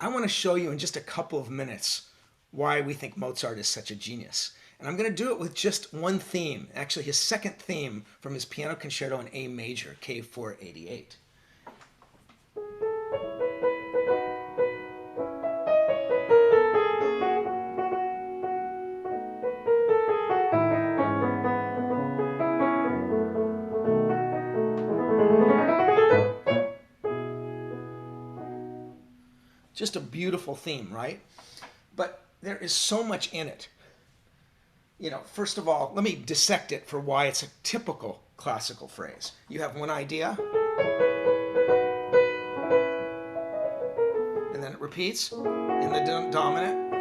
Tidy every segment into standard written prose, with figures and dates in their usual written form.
I want to show you in just a couple of minutes why we think Mozart is such a genius. And I'm going to do it with just one theme, actually his second theme from his piano concerto in A major, K488. Just a beautiful theme, right? But there is so much in it. You know, first of all, let me dissect it for why it's a typical classical phrase. You have one idea, and then it repeats in the dominant.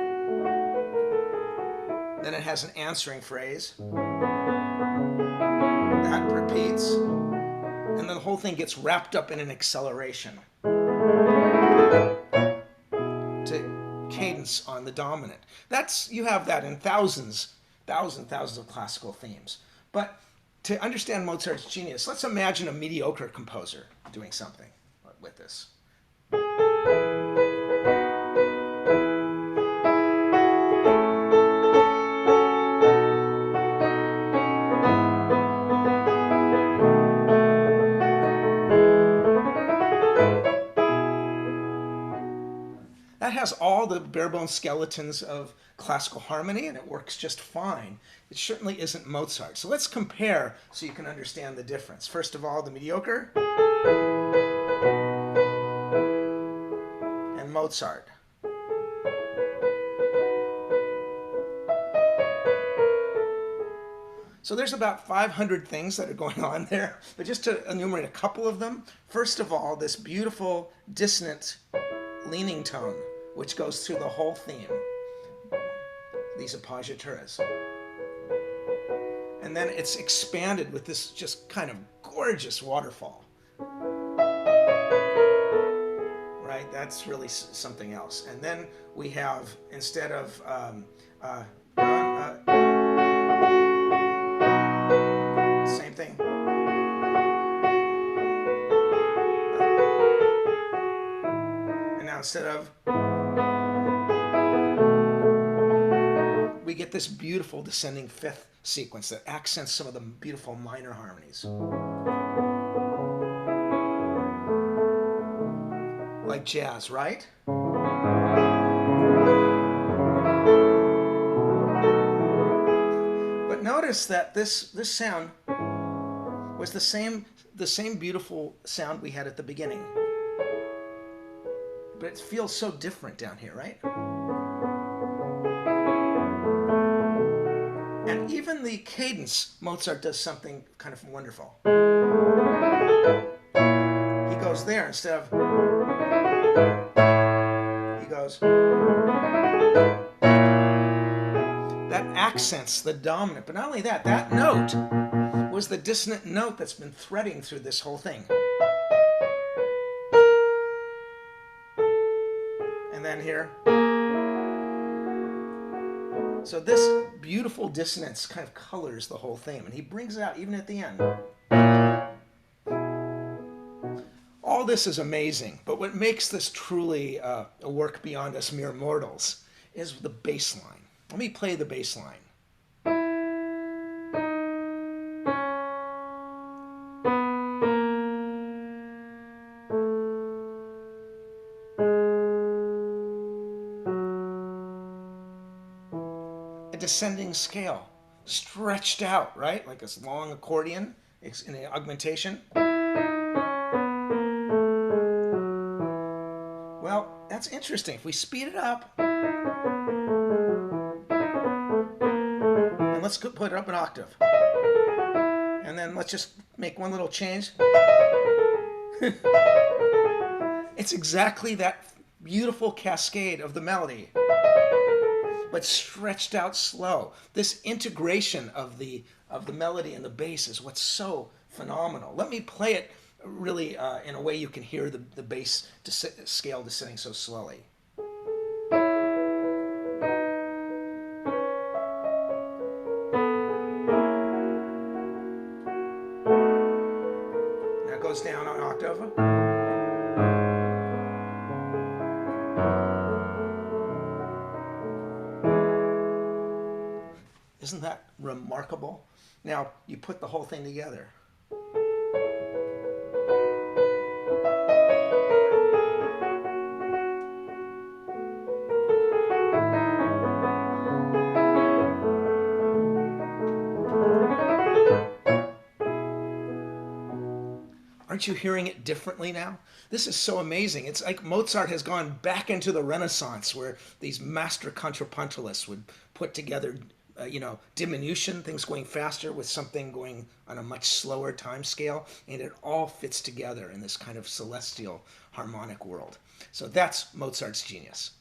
Then it has an answering phrase. That repeats. And then the whole thing gets wrapped up in an acceleration to cadence on the dominant. You have that in thousands of classical themes. But to understand Mozart's genius, let's imagine a mediocre composer doing something with this. That has all the bare-bones skeletons of classical harmony, and it works just fine. It certainly isn't Mozart. So let's compare so you can understand the difference. First of all, the mediocre and Mozart. So there's about 500 things that are going on there, but just to enumerate a couple of them. First of all, this beautiful dissonant leaning tone, which goes through the whole theme, these appoggiaturas. And then it's expanded with this just kind of gorgeous waterfall. Right? That's really something else. And then we have, instead of same thing. And now instead of, we get this beautiful descending fifth sequence that accents some of the beautiful minor harmonies. Like jazz, right? But notice that this sound was the same beautiful sound we had at the beginning. But it feels so different down here, right? And even the cadence, Mozart does something kind of wonderful. He goes there instead of, he goes. That accents the dominant, but not only that, that note was the dissonant note that's been threading through this whole thing. And then here. So this beautiful dissonance kind of colors the whole theme, and he brings it out even at the end. All this is amazing, but what makes this truly a work beyond us mere mortals is the bass line. Let me play the bass line. Descending scale, stretched out, right? Like this long accordion in the augmentation. Well, that's interesting. If we speed it up, and let's put it up an octave. And then let's just make one little change. It's exactly that beautiful cascade of the melody, but stretched out slow. This integration of the melody and the bass is what's so phenomenal. Let me play it really in a way you can hear the bass scale descending so slowly. Now it goes down an octave. Isn't that remarkable? Now, you put the whole thing together. Aren't you hearing it differently now? This is so amazing. It's like Mozart has gone back into the Renaissance where these master contrapuntalists would put together, diminution, things going faster with something going on a much slower time scale, and it all fits together in this kind of celestial harmonic world. So that's Mozart's genius.